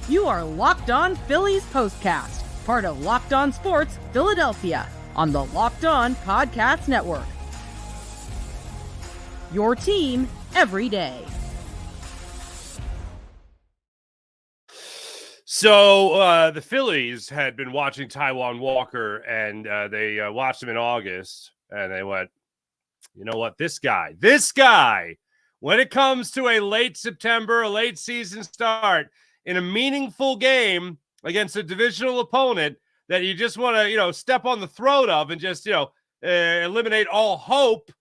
You are Locked On Phillies Postcast, part of Locked On Sports Philadelphia, on the Locked On Podcast Network. Your team every day. So the Phillies had been watching Taijuan Walker, and they watched him in August, and they went, you know what, this guy, when it comes to a late September, a late season start in a meaningful game against a divisional opponent that you just want to, step on the throat of and just, eliminate all hope,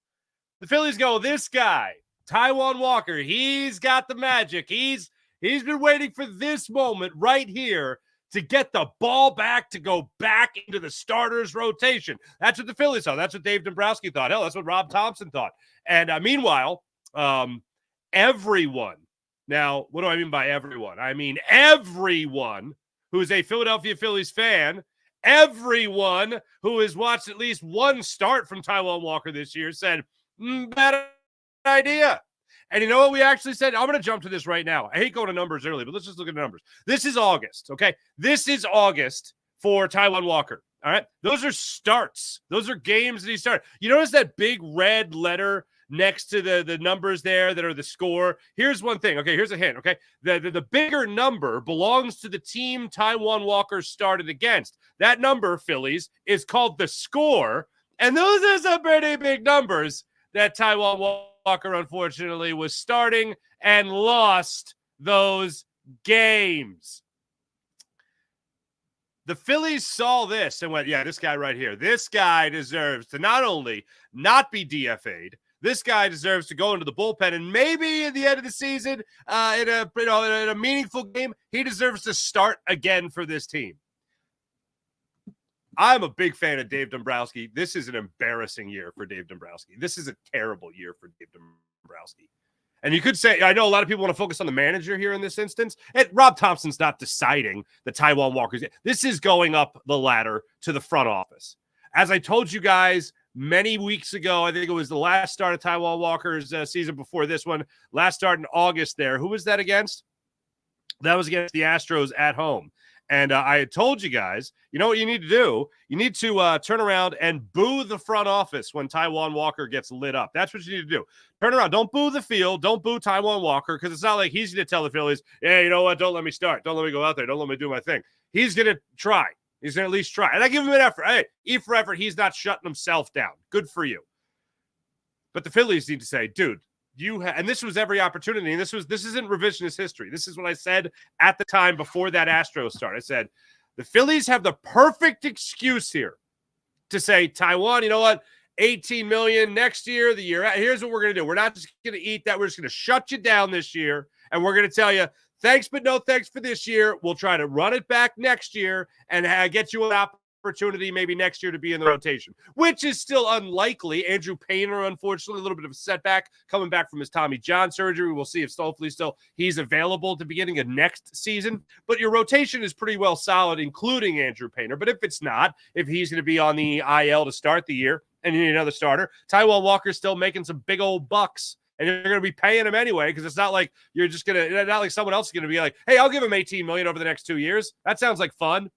the Phillies go, this guy, Taijuan Walker, he's got the magic. He's been waiting for this moment right here to get the ball back, to go back into the starters rotation. That's what the Phillies thought. That's what Dave Dombrowski thought. Hell, that's what Rob Thompson thought. And meanwhile, everyone, now, what do I mean by everyone? I mean everyone who is a Philadelphia Phillies fan, everyone who has watched at least one start from Taijuan Walker this year said, bad idea. And you know what we actually said? I'm going to jump to this right now. I hate going to numbers early, but let's just look at the numbers. This is August, okay? This is August for Taijuan Walker, all right? Those are starts. Those are games that he started. You notice that big red letter next to the numbers there that are the score? Here's one thing, okay? Here's a hint, okay? The bigger number belongs to the team Taijuan Walker started against. That number, Phillies, is called the score, and those are some pretty big numbers that Taijuan Walker, unfortunately, was starting and lost those games. The Phillies saw this and went, yeah, this guy right here, this guy deserves to not only not be DFA'd, this guy deserves to go into the bullpen, and maybe at the end of the season, in a meaningful game, he deserves to start again for this team. I'm a big fan of Dave Dombrowski. This is an embarrassing year for Dave Dombrowski. This is a terrible year for Dave Dombrowski. And you could say, I know a lot of people want to focus on the manager here in this instance. Rob Thompson's not deciding the Taijuan Walker's. This is going up the ladder to the front office. As I told you guys many weeks ago, I think it was the last start of Taijuan Walker's season before this one, last start in August there. Who was that against? That was against the Astros at home. And I had told you guys, you know what you need to do? You need to turn around and boo the front office when Taijuan Walker gets lit up. That's what you need to do. Turn around. Don't boo the field. Don't boo Taijuan Walker, because it's not like he's going to tell the Phillies, hey, you know what? Don't let me start. Don't let me go out there. Don't let me do my thing. He's going to try. He's going to at least try. And I give him an effort. Hey, E for effort. He's not shutting himself down. Good for you. But the Phillies need to say, dude, and this was every opportunity, and this isn't revisionist history. This is what I said at the time before that Astros start. I said, the Phillies have the perfect excuse here to say, Taijuan, you know what? $18 million next year, the year. Here's what we're going to do. We're not just going to eat that. We're just going to shut you down this year, and we're going to tell you, thanks, but no thanks for this year. We'll try to run it back next year and get you an opportunity maybe next year to be in the rotation, which is still unlikely. Andrew Painter, unfortunately, a little bit of a setback coming back from his Tommy John surgery. We'll see if hopefully still he's available at the beginning of next season. But your rotation is pretty well solid, including Andrew Painter. But if it's not, if he's going to be on the IL to start the year and you need another starter, Taijuan Walker's still making some big old bucks. And you're going to be paying him anyway, because it's not like you're just going to, not like someone else is going to be like, hey, I'll give him $18 million over the next 2 years. That sounds like fun.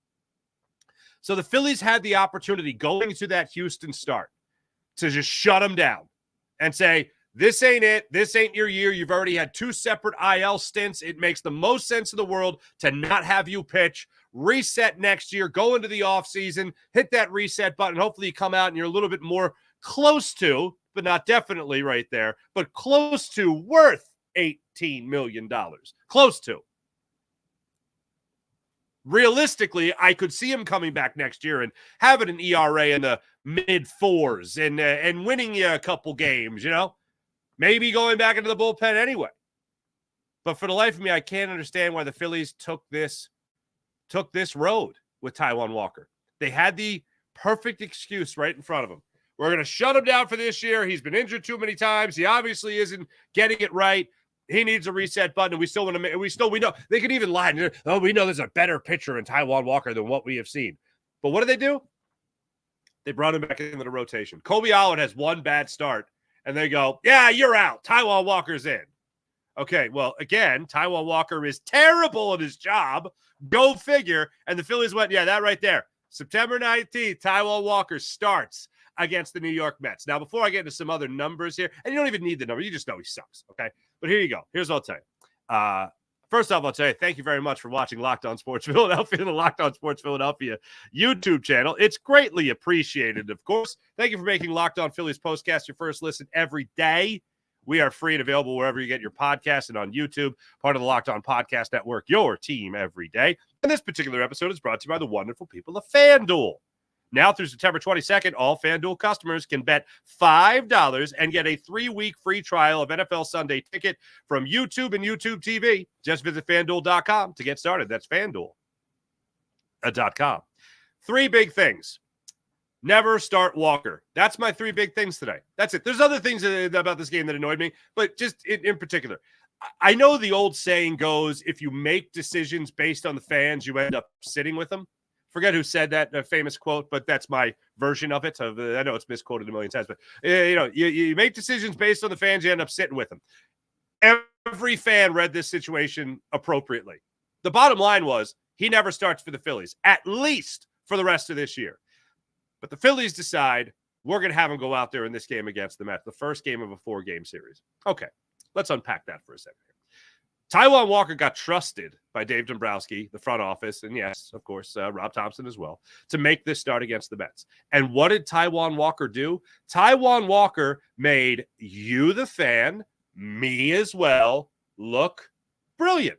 So the Phillies had the opportunity going to that Houston start to just shut him down and say, this ain't it. This ain't your year. You've already had 2 separate IL stints. It makes the most sense in the world to not have you pitch, reset next year, go into the offseason, hit that reset button. Hopefully you come out and you're a little bit more close to, but not definitely right there, but close to worth $18 million. Close to. Realistically, I could see him coming back next year and having an ERA in the mid-4s and winning you a couple games, Maybe going back into the bullpen anyway. But for the life of me, I can't understand why the Phillies took this road with Taijuan Walker. They had the perfect excuse right in front of them. We're going to shut him down for this year. He's been injured too many times. He obviously isn't getting it right. He needs a reset button, and we know they could even lie. Oh, we know there's a better pitcher in Taijuan Walker than what we have seen. But what do? They brought him back into the rotation. Kobe Allen has one bad start, and they go, yeah, you're out. Taijuan Walker's in. Okay, well, again, Taijuan Walker is terrible at his job. Go figure. And the Phillies went, yeah, that right there. September 19th, Taijuan Walker starts against the New York Mets. Now, before I get into some other numbers here, and you don't even need the number, you just know he sucks, okay? But here you go. Here's what I'll tell you. First off, I'll tell you, thank you very much for watching Locked On Sports Philadelphia, the Locked On Sports Philadelphia YouTube channel. It's greatly appreciated, of course. Thank you for making Locked On Phillies Postcast your first listen every day. We are free and available wherever you get your podcasts and on YouTube, part of the Locked On Podcast Network, your team every day. And this particular episode is brought to you by the wonderful people of FanDuel. Now through September 22nd, all FanDuel customers can bet $5 and get a 3-week free trial of NFL Sunday Ticket from YouTube and YouTube TV. Just visit FanDuel.com to get started. That's FanDuel.com. 3 big things. Never start Walker. That's my 3 big things today. That's it. There's other things about this game that annoyed me, but just in particular. I know the old saying goes, if you make decisions based on the fans, you end up sitting with them. Forget who said that famous quote, but that's my version of it. I know it's misquoted a million times, but you make decisions based on the fans, you end up sitting with them. Every fan read this situation appropriately. The bottom line was he never starts for the Phillies, at least for the rest of this year. But the Phillies decide we're going to have him go out there in this game against the Mets, the first game of a 4-game series. Okay, let's unpack that for a second. Taijuan Walker got trusted by Dave Dombrowski, the front office, and yes, of course, Rob Thompson as well, to make this start against the Mets. And what did Taijuan Walker do? Taijuan Walker made you, the fan, me as well, look brilliant.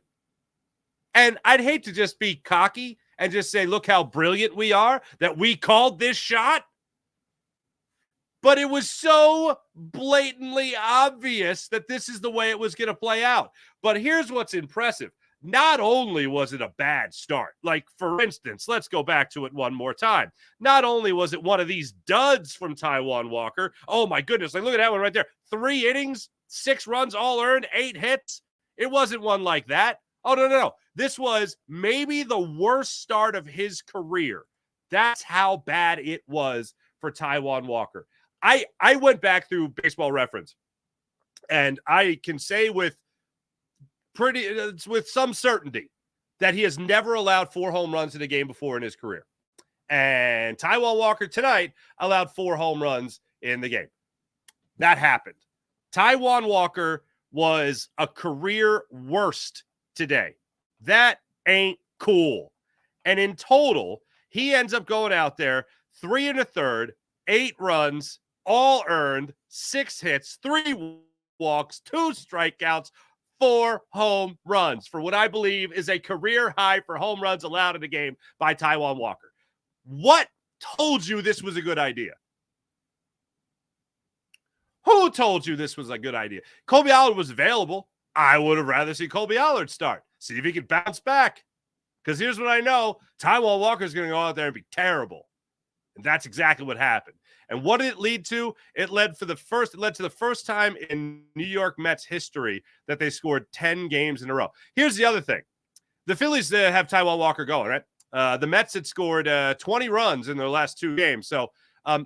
And I'd hate to just be cocky and just say, look how brilliant we are, that we called this shot. But it was so blatantly obvious that this is the way it was going to play out. But here's what's impressive. Not only was it a bad start, like, for instance, let's go back to it one more time. Not only was it one of these duds from Taijuan Walker. Oh, my goodness. Like, look at that one right there. 3 innings, 6 runs, all earned, 8 hits. It wasn't one like that. Oh, no. This was maybe the worst start of his career. That's how bad it was for Taijuan Walker. I went back through Baseball Reference, and I can say with some certainty that he has never allowed 4 home runs in a game before in his career. And Taijuan Walker tonight allowed 4 home runs in the game. That happened. Taijuan Walker was a career worst today. That ain't cool. And in total, he ends up going out there 3 1/3, 8 runs, all earned, 6 hits, 3 walks, 2 strikeouts, 4 home runs for what I believe is a career high for home runs allowed in a game by Taijuan Walker. What told you this was a good idea? Who told you this was a good idea? Colby Allard was available. I would have rather seen Colby Allard start. See if he could bounce back. Because here's what I know. Taijuan Walker is going to go out there and be terrible. And that's exactly what happened. And what did it lead to? It led to the first time in New York Mets history that they scored 10 games in a row. Here's the other thing. The Phillies have Taijuan Walker going, right? The Mets had scored 20 runs in their last 2 games. So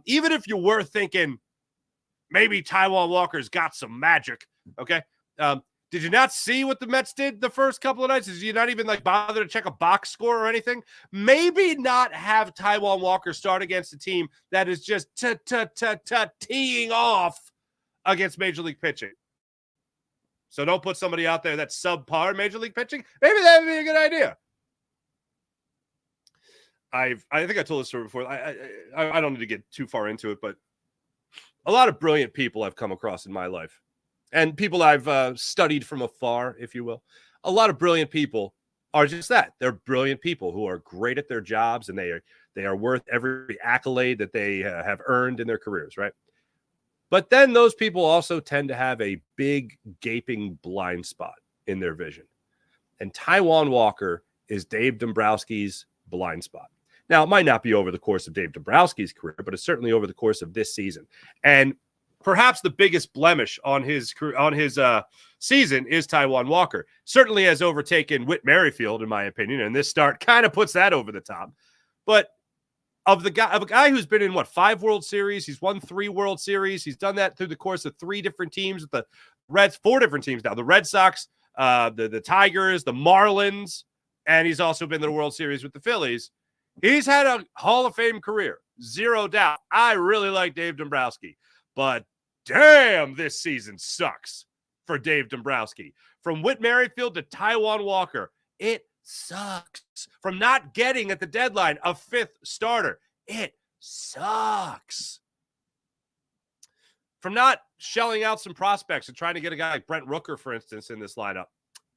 even if you were thinking maybe Taijuan Walker's got some magic, okay? Did you not see what the Mets did the first couple of nights? Did you not even bother to check a box score or anything? Maybe not have Taijuan Walker start against a team that is just teeing off against Major League pitching. So don't put somebody out there that's subpar Major League pitching. Maybe that would be a good idea. I think I told this story before. I don't need to get too far into it, but a lot of brilliant people I've come across in my life. And people I've studied from afar, if you will. A lot of brilliant people are just that. They're brilliant people who are great at their jobs, and they are worth every accolade that they have earned in their careers, right? But then those people also tend to have a big, gaping blind spot in their vision. And Taijuan Walker is Dave Dombrowski's blind spot. Now, it might not be over the course of Dave Dombrowski's career, but it's certainly over the course of this season. And perhaps the biggest blemish on his season is Taijuan Walker. Certainly has overtaken Whit Merrifield, in my opinion, and this start kind of puts that over the top. But of a guy who's been in 5 World Series, he's won 3 World Series. He's done that through the course of 3 different teams with the Reds, 4 different teams now. The Red Sox, the Tigers, the Marlins, and he's also been to the World Series with the Phillies. He's had a Hall of Fame career, zero doubt. I really like Dave Dombrowski, but damn, this season sucks for Dave Dombrowski. From Whit Merrifield to Taijuan Walker, it sucks. From not getting at the deadline a 5th starter, it sucks. From not shelling out some prospects and trying to get a guy like Brent Rooker, for instance, in this lineup,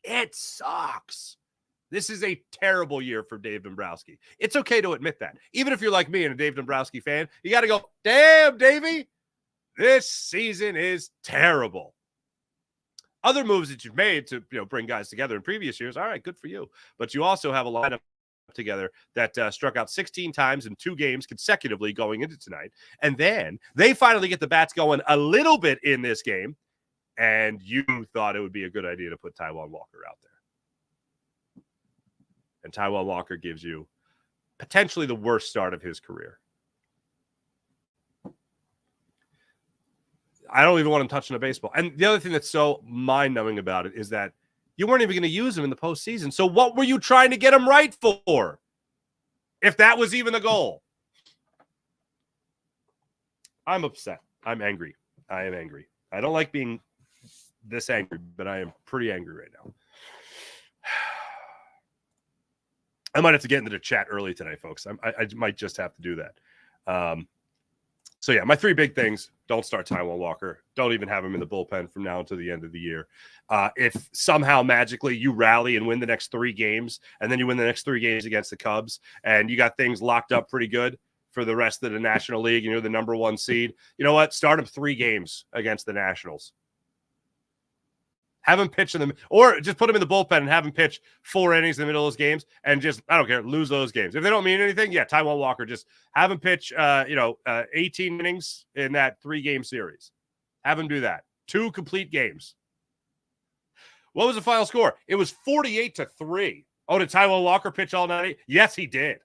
it sucks. This is a terrible year for Dave Dombrowski. It's okay to admit that. Even if you're like me and a Dave Dombrowski fan, you got to go, damn, Davey, this season is terrible. Other moves that you've made to bring guys together in previous years, all right, good for you. But you also have a lineup together that struck out 16 times in 2 games consecutively going into tonight. And then they finally get the bats going a little bit in this game, and you thought it would be a good idea to put Taijuan Walker out there. And Taijuan Walker gives you potentially the worst start of his career. I don't even want him touching a baseball. And the other thing that's so mind-numbing about it is that you weren't even going to use him in the postseason. So what were you trying to get him right for? If that was even the goal. I'm upset. I'm angry. I am angry. I don't like being this angry, but I am pretty angry right now. I might have to get into the chat early tonight, folks. I might just have to do that. So, yeah, my 3 big things. Don't start Taijuan Walker. Don't even have him in the bullpen from now until the end of the year. If somehow magically you rally and win the next 3 games, and then you win the next 3 games against the Cubs, and you got things locked up pretty good for the rest of the National League, and you're the number 1 seed, you know what? Start him 3 games against the Nationals. Have him pitch in them, or just put him in the bullpen and have him pitch 4 innings in the middle of those games and just, I don't care, lose those games. If they don't mean anything, yeah, Taijuan Walker, just have him pitch, 18 innings in that 3-game series. Have him do that. 2 complete games. What was the final score? It was 48-3. Oh, did Taijuan Walker pitch all night? Yes, he did.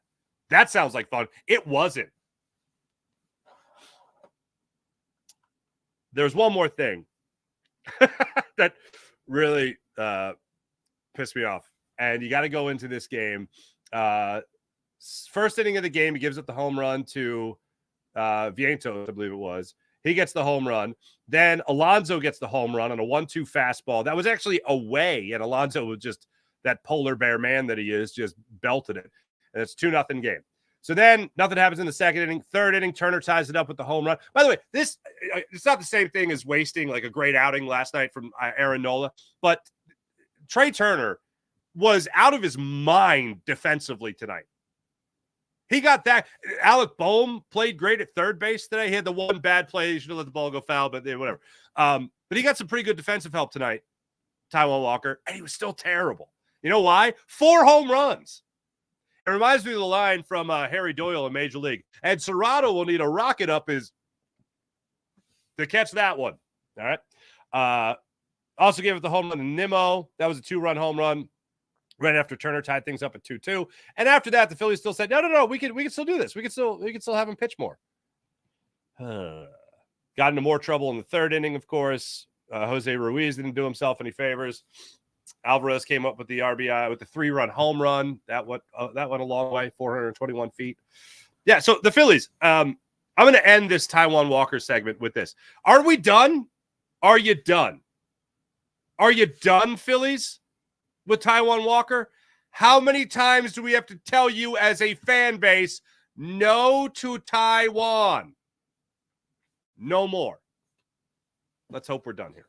That sounds like fun. It wasn't. There's one more thing that really pissed me off. And you got to go into this game. First inning of the game, he gives up the home run to Vientos, I believe it was. He gets the home run. Then Alonso gets the home run on a 1-2 fastball. That was actually away, and Alonso was just that polar bear man that he is, just belted it. And it's 2-0 game. So then nothing happens in the second inning. Third inning, Turner ties it up with the home run. By the way, it's not the same thing as wasting like a great outing last night from Aaron Nola, but Trea Turner was out of his mind defensively tonight. He got that. Alec Boehm played great at third base today. He had the one bad play. He should have let the ball go foul, but whatever. But he got some pretty good defensive help tonight, Taijuan Walker, and he was still terrible. You know why? 4 home runs. It reminds me of the line from Harry Doyle in Major League. And Serrato will need a rocket up his to catch that one. All right. Also gave it the home run to Nimmo. That was a 2-run home run right after Turner tied things up at 2-2. And after that, the Phillies still said, no, we can still do this. We can still have him pitch more. Got into more trouble in the third inning, of course. Jose Ruiz didn't do himself any favors. Alvarez came up with the RBI with the 3-run home run. That went a long way, 421 feet. Yeah, so the Phillies. I'm going to end this Taijuan Walker segment with this. Are we done? Are you done? Are you done, Phillies, with Taijuan Walker? How many times do we have to tell you as a fan base, no to Taijuan? No more. Let's hope we're done here.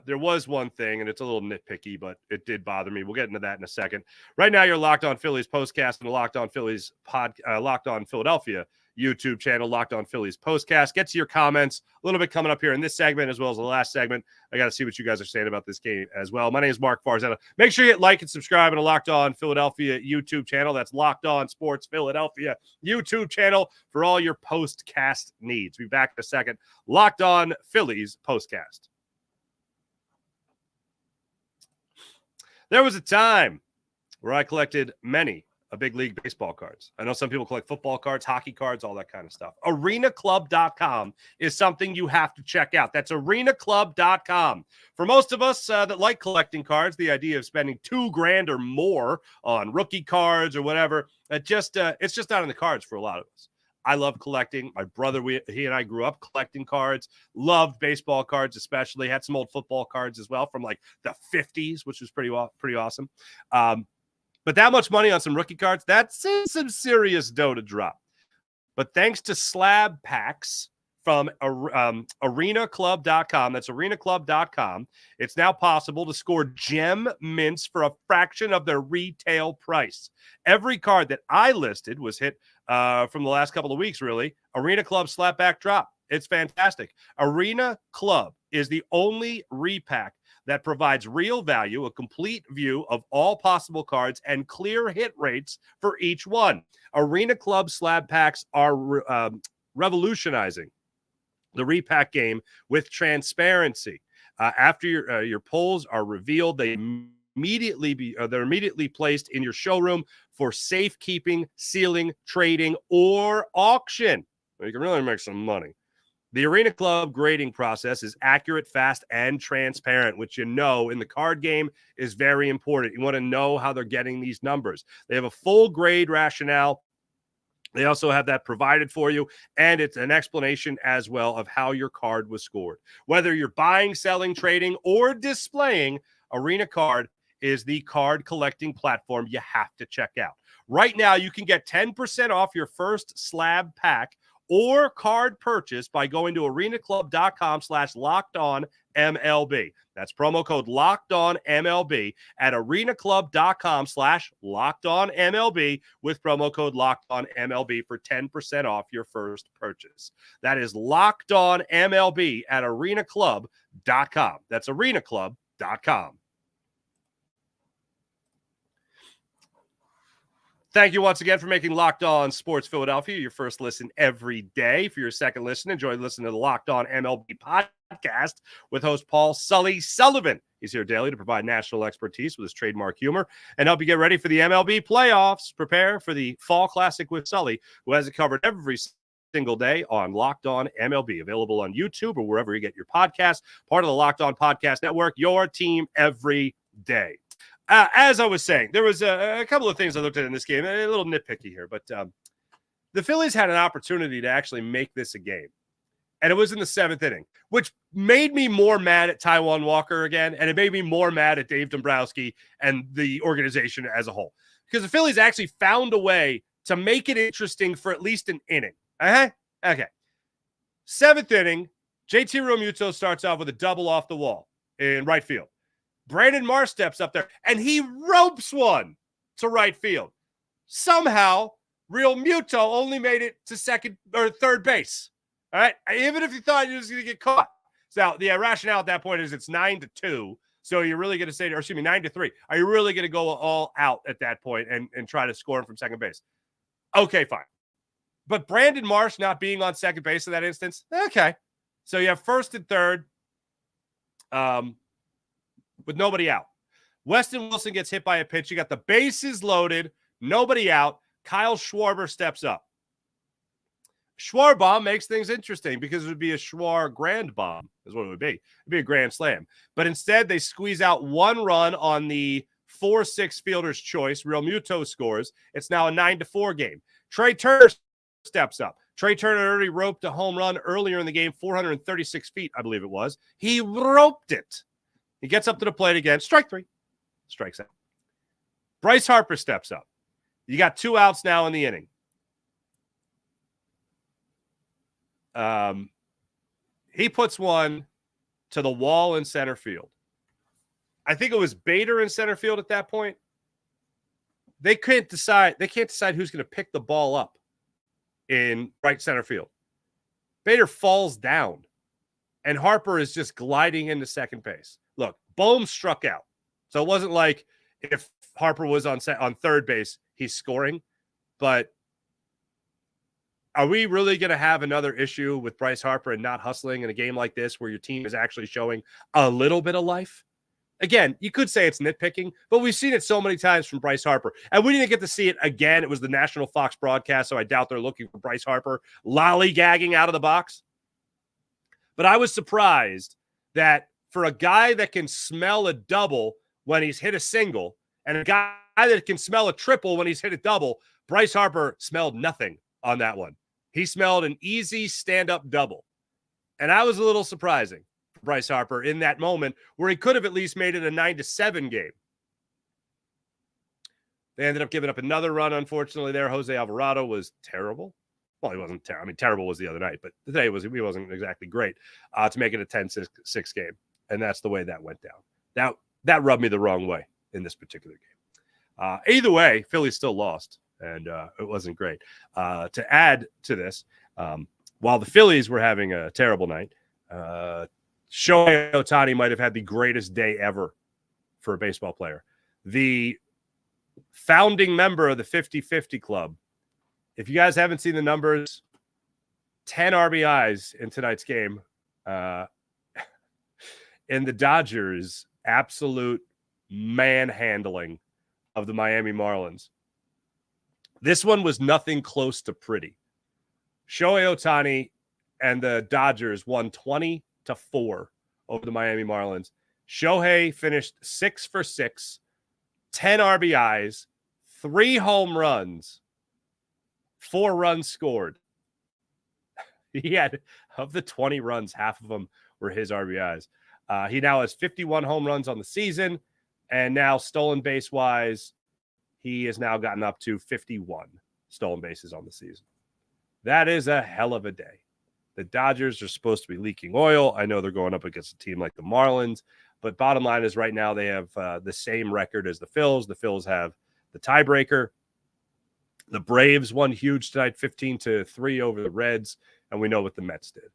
There was one thing, and it's a little nitpicky, but it did bother me. We'll get into that in a second. Right now, you're Locked On Phillies postcast and the Locked On Phillies Locked On Philadelphia YouTube channel, Locked On Phillies postcast. Get to your comments. A little bit coming up here in this segment as well as the last segment. I got to see what you guys are saying about this game as well. My name is Mark Farzetta. Make sure you hit like and subscribe on the Locked On Philadelphia YouTube channel. That's Locked On Sports Philadelphia YouTube channel for all your postcast needs. Be back in a second. Locked On Phillies postcast. There was a time where I collected many big league baseball cards. I know some people collect football cards, hockey cards, all that kind of stuff. arenaclub.com is something you have to check out. That's arenaclub.com. For most of us that like collecting cards, the idea of spending $2,000 or more on rookie cards or whatever, it's just not in the cards for a lot of us. I love collecting. My brother, he and I grew up collecting cards, loved baseball cards, especially had some old football cards as well from like the 50s, which was pretty awesome. But that much money on some rookie cards, that's some serious dough to drop. But thanks to slab packs from arenaclub.com, that's arenaclub.com, it's now possible to score gem mints for a fraction of their retail price. Every card that I listed was hit from the last couple of weeks, really. Arena Club slapback drop. It's fantastic. Arena Club is the only repack that provides real value, a complete view of all possible cards, and clear hit rates for each one. Arena Club slab packs are revolutionizing the repack game with transparency. After your pulls are revealed, they're immediately placed in your showroom for safekeeping, sealing, trading, or auction. You can really make some money. The Arena Club grading process is accurate, fast, and transparent, which in the card game is very important. You want to know how they're getting these numbers. They have a full grade rationale. They also have that provided for you, and it's an explanation as well of how your card was scored. Whether you're buying, selling, trading, or displaying, Arena Card is the card collecting platform you have to check out. Right now, you can get 10% off your first slab pack or card purchase by going to arenaclub.com/lockedonmlb. That's promo code LOCKEDONMLB at arenaclub.com/lockedonmlb with promo code LOCKEDONMLB for 10% off your first purchase. That is LOCKEDONMLB at arenaclub.com. That's arenaclub.com. Thank you once again for making Locked On Sports Philadelphia your first listen every day. For your second listen, enjoy listening to the Locked On MLB podcast with host Paul Sully Sullivan. He's here daily to provide national expertise with his trademark humor and help you get ready for the MLB playoffs. Prepare for the Fall Classic with Sully, who has it covered every single day on Locked On MLB. Available on YouTube or wherever you get your podcasts. Part of the Locked On Podcast Network, your team every day. As I was saying, there was a couple of things I looked at in this game, a little nitpicky here, but the Phillies had an opportunity to actually make this a game, and it was in the 7th inning, which made me more mad at Taijuan Walker again, and it made me more mad at Dave Dombrowski and the organization as a whole, because the Phillies actually found a way to make it interesting for at least an inning. Okay. 7th inning, JT Realmuto starts off with a double off the wall in right field. Brandon Marsh steps up there, and he ropes one to right field. Somehow, Realmuto only made it to second or third base. All right, even if you thought he was going to get caught. So the rationale at that point is it's 9-2. So you're really going to say, or excuse me, 9-3. Are you really going to go all out at that point and try to score him from second base? Okay, fine. But Brandon Marsh not being on second base in that instance, okay. So you have first and third. With nobody out. Weston Wilson gets hit by a pitch. You got the bases loaded, nobody out. Kyle Schwarber steps up. Schwarbomb makes things interesting because it would be a Schwar grand bomb is what it would be. It'd be a grand slam. But instead, they squeeze out one run on the 4-6 fielder's choice. Realmuto scores. It's now a 9-4 game. Trea Turner steps up. Trea Turner already roped a home run earlier in the game, 436 feet, I believe it was. He roped it. He gets up to the plate again. Strike 3. Strikes out. Bryce Harper steps up. You got 2 outs now in the inning. He puts one to the wall in center field. I think it was Bader in center field at that point. They can't decide who's going to pick the ball up in right center field. Bader falls down, and Harper is just gliding into second base. Look, Bohm struck out. So it wasn't like if Harper was on third base, he's scoring. But are we really going to have another issue with Bryce Harper and not hustling in a game like this where your team is actually showing a little bit of life? Again, you could say it's nitpicking, but we've seen it so many times from Bryce Harper. And we didn't get to see it again. It was the National Fox broadcast, so I doubt they're looking for Bryce Harper lollygagging out of the box. But I was surprised that for a guy that can smell a double when he's hit a single and a guy that can smell a triple when he's hit a double, Bryce Harper smelled nothing on that one. He smelled an easy stand-up double. And that was a little surprising for Bryce Harper in that moment where he could have at least made it a 9-7 game. They ended up giving up another run, unfortunately, there. Jose Alvarado was terrible. Well, he wasn't terrible. I mean, terrible was the other night, but today he wasn't exactly great to make it a 10-6 game. And that's the way that went down. That rubbed me the wrong way in this particular game. Either way, Philly still lost, and it wasn't great. To add to this, while the Phillies were having a terrible night, Shohei Otani might have had the greatest day ever for a baseball player. The founding member of the 50-50 club, if you guys haven't seen the numbers, 10 RBIs in tonight's game. In the Dodgers' absolute manhandling of the Miami Marlins. This one was nothing close to pretty. Shohei Otani and the Dodgers won 20-4 over the Miami Marlins. Shohei finished 6 for 6, 10 RBIs, 3 home runs, 4 runs scored. He had, of the 20 runs, half of them were his RBIs. He now has 51 home runs on the season, and now stolen base-wise, he has now gotten up to 51 stolen bases on the season. That is a hell of a day. The Dodgers are supposed to be leaking oil. I know they're going up against a team like the Marlins, but bottom line is right now they have the same record as the Phils. The Phils have the tiebreaker. The Braves won huge tonight, 15-3 over the Reds, and we know what the Mets did.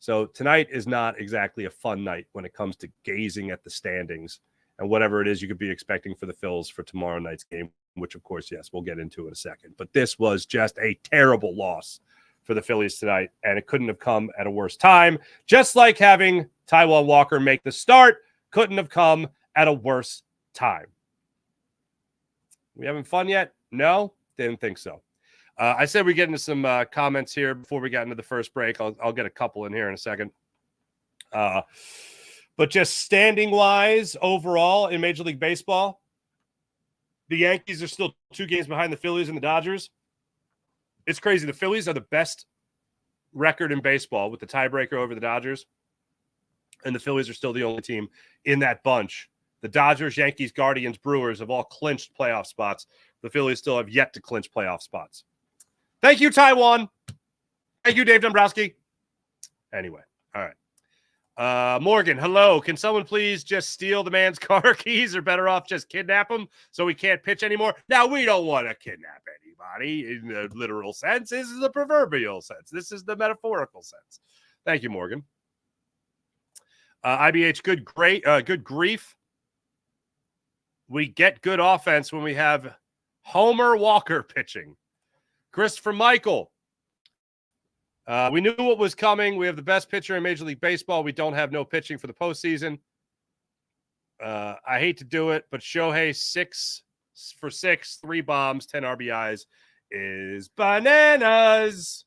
So tonight is not exactly a fun night when it comes to gazing at the standings and whatever it is you could be expecting for the Phils for tomorrow night's game, which, of course, yes, we'll get into in a second. But this was just a terrible loss for the Phillies tonight, and it couldn't have come at a worse time. Just like having Taijuan Walker make the start couldn't have come at a worse time. We having fun yet? No? Didn't think so. I said we get into some comments here before we got into the first break. I'll get a couple in here in a second. But just standing-wise, overall in Major League Baseball, the Yankees are still 2 games behind the Phillies and the Dodgers. It's crazy. The Phillies are the best record in baseball with the tiebreaker over the Dodgers, and the Phillies are still the only team in that bunch. The Dodgers, Yankees, Guardians, Brewers have all clinched playoff spots. The Phillies still have yet to clinch playoff spots. Thank you, Taiwan. Thank you, Dave Dombrowski. Anyway, all right. Morgan, hello. Can someone please just steal the man's car keys, or better off just kidnap him so he can't pitch anymore? Now, we don't want to kidnap anybody in the literal sense. This is the proverbial sense. This is the metaphorical sense. Thank you, Morgan. IBH, good grief. We get good offense when we have Homer Walker pitching. Christopher Michael. We knew what was coming. We have the best pitcher in Major League Baseball. We don't have no pitching for the postseason. I hate to do it, but Shohei 6 for 6, 3 bombs, 10 RBIs is bananas.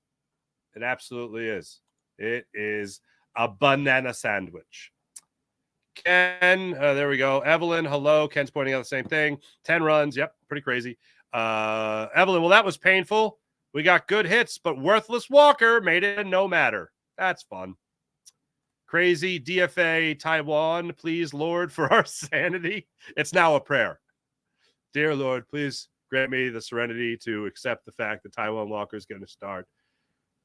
It absolutely is. It is a banana sandwich. Ken, there we go. Evelyn, hello. Ken's pointing out the same thing. 10 runs. Yep, pretty crazy. Evelyn, well, that was painful. We got good hits, but worthless Walker made it a no matter. That's fun. Crazy DFA Taiwan, please, Lord, for our sanity. It's now a prayer. Dear Lord, please grant me the serenity to accept the fact that Taijuan Walker is going to start.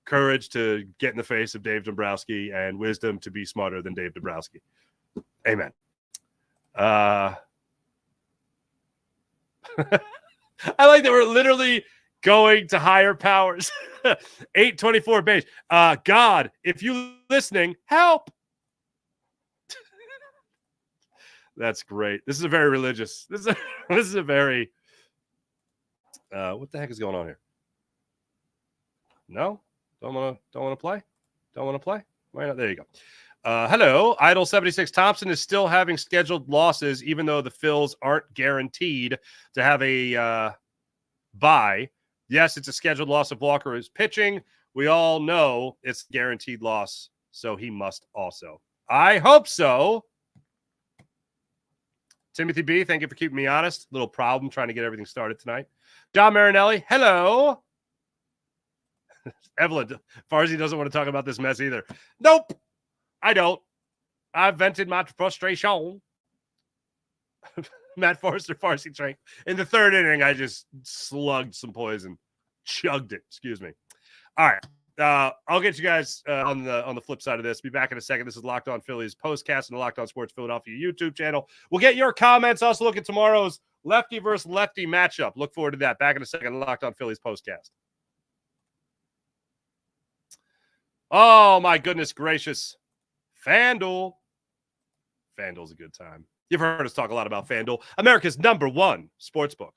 Courage to get in the face of Dave Dombrowski, and wisdom to be smarter than Dave Dombrowski. Amen. I like that we're literally going to higher powers. 824 base. God, if you listening, help. That's great. This is a very religious. This is a very. What the heck is going on here? No, don't want to play. Don't want to play. Why not? There you go. Hello, Idle 76 Thompson is still having scheduled losses, even though the Phils aren't guaranteed to have a bye. Yes, it's a scheduled loss if Walker is pitching. We all know it's a guaranteed loss, so he must also. I hope so. Timothy B., thank you for keeping me honest. Little problem trying to get everything started tonight. John Marinelli, hello. Evelyn, Farzy doesn't want to talk about this mess either. Nope, I don't. I've vented my frustration. Matt Forrester, Farsi Trank. In the third inning, I just slugged some poison. Chugged it, excuse me. All right. I'll get you guys on the flip side of this. Be back in a second. This is Locked On Phillies postcast and the Locked On Sports Philadelphia YouTube channel. We'll get your comments. Also look at tomorrow's lefty versus lefty matchup. Look forward to that. Back in a second. Locked On Phillies postcast. Oh, my goodness gracious. FanDuel. FanDuel's a good time. You've heard us talk a lot about FanDuel, America's #1 sportsbook.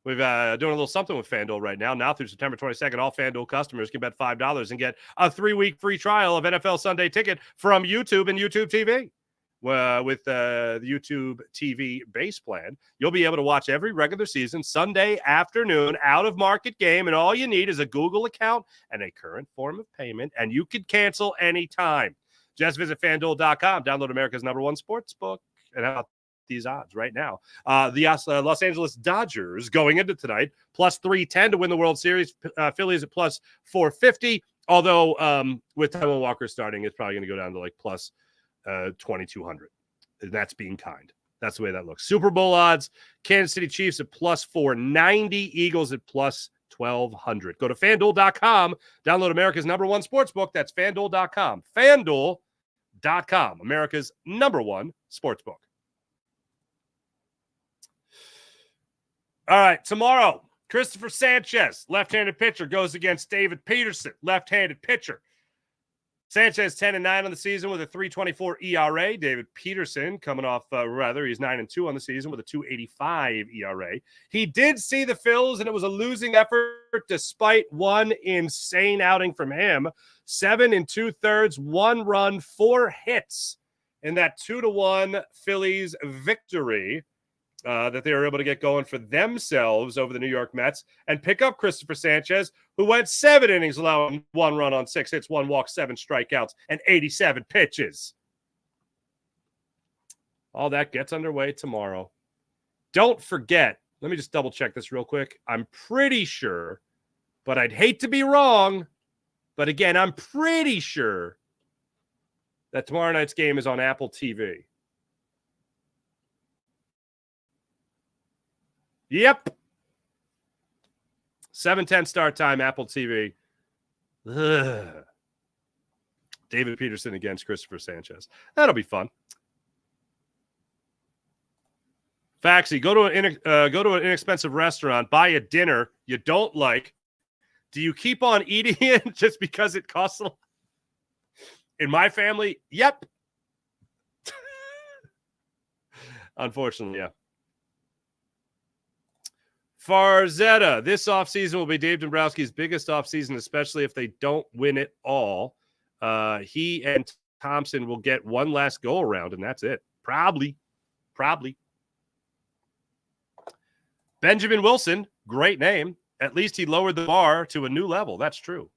We've doing a little something with FanDuel right now. Now through September 22nd, all FanDuel customers can bet $5 and get a 3-week free trial of NFL Sunday Ticket from YouTube and YouTube TV. With the YouTube TV base plan, you'll be able to watch every regular season Sunday afternoon out-of-market game, and all you need is a Google account and a current form of payment, and you can cancel anytime. Just visit FanDuel.com, download America's #1 sportsbook, and how about these odds right now? The Los Angeles Dodgers going into tonight, plus 310 to win the World Series. Phillies at plus 450, although with Taijuan Walker starting, it's probably going to go down to like plus 2,200. That's being kind. That's the way that looks. Super Bowl odds, Kansas City Chiefs at plus 490, Eagles at plus 1,200. Go to FanDuel.com, download America's #1 sportsbook. That's FanDuel.com. FanDuel.com, America's #1 sportsbook. All right, tomorrow, Christopher Sanchez, left-handed pitcher, goes against David Peterson, left-handed pitcher. Sanchez 10-9 on the season with a 3.24 ERA. David Peterson coming off, he's 9-2 on the season with a 2.85 ERA. He did see the Phils, and it was a losing effort despite one insane outing from him. 7 2/3, 1 run, 4 hits in that 2-1 Phillies victory. That they were able to get going for themselves over the New York Mets and pick up Christopher Sanchez, who went 7 innings, allowing 1 run on 6 hits, 1 walk, 7 strikeouts, and 87 pitches. All that gets underway tomorrow. Don't forget, let me just double check this real quick. I'm pretty sure, but I'd hate to be wrong. But again, I'm pretty sure that tomorrow night's game is on Apple TV. Yep. 7:10 start time, Apple TV. Ugh. David Peterson against Christopher Sanchez. That'll be fun. Faxi, go to an inexpensive restaurant, buy a dinner you don't like. Do you keep on eating it just because it costs a lot? In my family, yep. Unfortunately, yeah. Farzetta, this offseason will be Dave Dombrowski's biggest offseason, especially if they don't win it all. He and Thompson will get one last go around, and that's it. Probably. Benjamin Wilson, great name. At least he lowered the bar to a new level. That's true.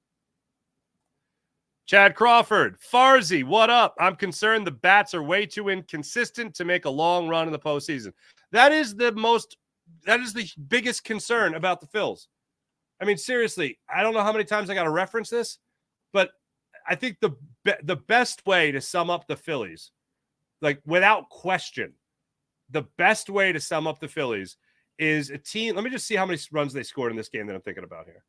Chad Crawford, Farzy, what up? I'm concerned the bats are way too inconsistent to make a long run in the postseason. That is the biggest concern about the Phils. I mean, seriously, I don't know how many times I got to reference this, but I think the best way to sum up the Phillies, like without question, the best way to sum up the Phillies is a team. Let me just see how many runs they scored in this game that I'm thinking about here.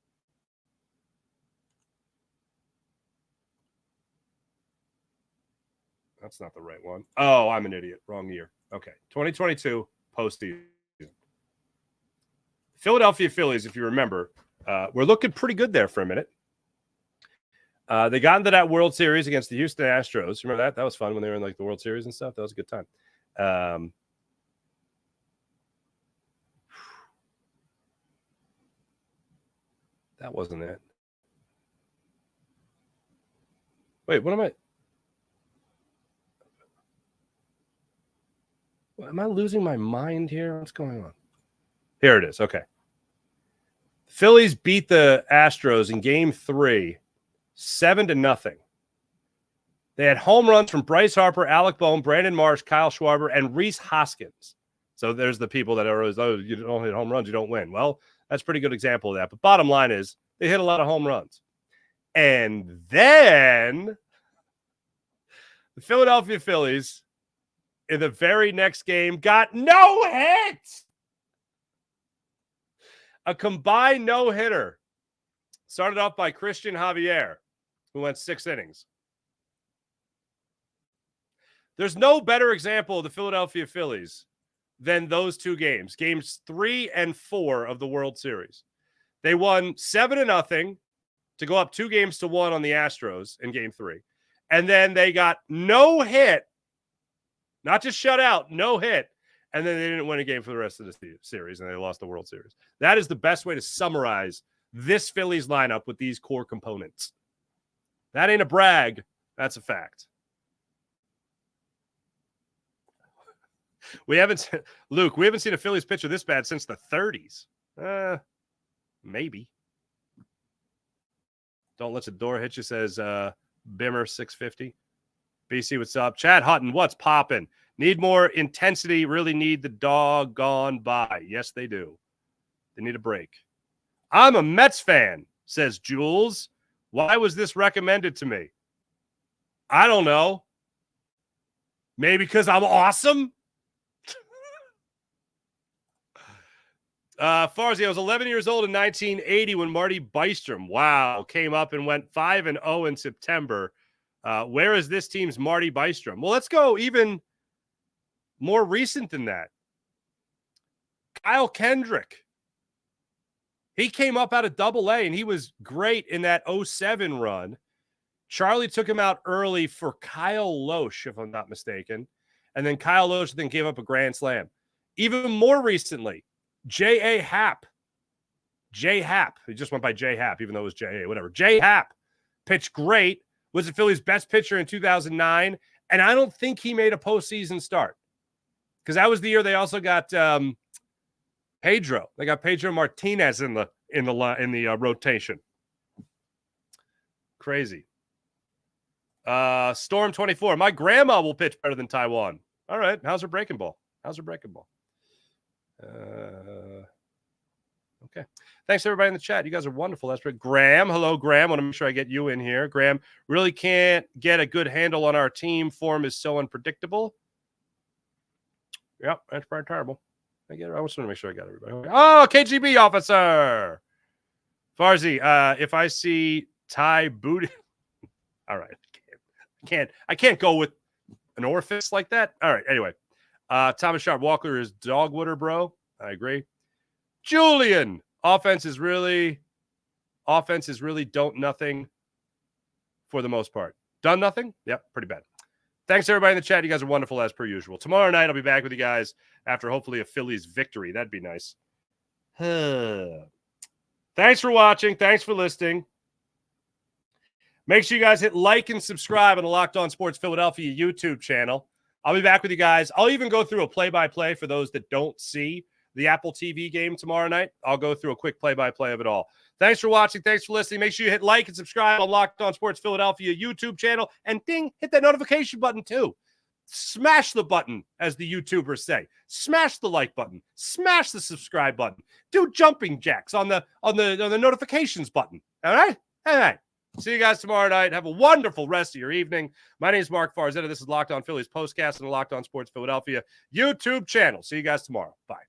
That's not the right one. Oh, I'm an idiot. Wrong year. Okay. 2022 postseason. Philadelphia Phillies, if you remember, were looking pretty good there for a minute. They got into that World Series against the Houston Astros. Remember that? That was fun when they were in like the World Series and stuff. That was a good time. That wasn't it. Wait, what am I? Am I losing my mind here? What's going on? Here it is. Okay. Phillies beat the Astros in game 3, 7-0. They had home runs from Bryce Harper, Alec Bohm, Brandon Marsh, Kyle Schwarber, and Rhys Hoskins. So there's the people that are always, oh, you don't hit home runs, you don't win. Well, that's a pretty good example of that. But bottom line is they hit a lot of home runs. And then the Philadelphia Phillies in the very next game got no hits. A combined no-hitter started off by Christian Javier, who went 6 innings. There's no better example of the Philadelphia Phillies than those 2 games, games 3 and 4 of the World Series. They won 7-0 to go up 2-1 on the Astros in game 3. And then they got no hit, not just shut out, no hit. And then they didn't win a game for the rest of the series, and they lost the World Series. That is the best way to summarize this Phillies lineup with these core components. That ain't a brag. That's a fact. Luke, we haven't seen a Phillies pitcher this bad since the 30s. Maybe. Don't let the door hit you, says Bimmer 650. BC, what's up? Chad Hutton, what's popping? Need more intensity, really need the doggone bye. Yes, they do. They need a break. I'm a Mets fan, says Jules. Why was this recommended to me? I don't know. Maybe because I'm awesome? Farzy, I was 11 years old in 1980 when Marty Bystrom, came up and went 5-0 in September. Where is this team's Marty Bystrom? Well, let's go even more recent than that. Kyle Kendrick. He came up out of Double-A, and he was great in that 07 run. Charlie took him out early for Kyle Loesch, if I'm not mistaken. And then Kyle Loesch then gave up a grand slam. Even more recently, J.A. Happ. J. Happ. He just went by J. Happ, even though it was J.A., whatever. J. Happ pitched great, was the Phillies' best pitcher in 2009, and I don't think he made a postseason start because that was the year they also got Pedro. They got Pedro Martinez in the rotation. Crazy. Storm 24. My grandma will pitch better than Taijuan. All right. How's her breaking ball? Okay. Thanks, everybody in the chat. You guys are wonderful. That's right. Graham. Hello, Graham. Want to make sure I get you in here. Graham, really can't get a good handle on our team. Form is so unpredictable. Yep, that's pretty terrible. I get it. I just want to make sure I got everybody. Oh, KGB officer. Farzy, if I see Ty Booty. All right. I can't go with an orifice like that. All right. Anyway. Thomas Sharp Walker is Dogwooder, bro. I agree. Julian, offense is really don't nothing for the most part. Done nothing? Yep, pretty bad. Thanks, everybody in the chat. You guys are wonderful as per usual. Tomorrow night, I'll be back with you guys after hopefully a Phillies victory. That'd be nice. Thanks for watching. Thanks for listening. Make sure you guys hit like and subscribe on the Locked On Sports Philadelphia YouTube channel. I'll be back with you guys. I'll even go through a play-by-play for those that don't see the Apple TV game tomorrow night. I'll go through a quick play-by-play of it all. Thanks for watching. Thanks for listening. Make sure you hit like and subscribe on Locked On Sports Philadelphia YouTube channel. And ding, hit that notification button too. Smash the button, as the YouTubers say. Smash the like button. Smash the subscribe button. Do jumping jacks on the notifications button. All right? All right. See you guys tomorrow night. Have a wonderful rest of your evening. My name is Mark Farzetta. This is Locked On Phillies Postcast and the Locked On Sports Philadelphia YouTube channel. See you guys tomorrow. Bye.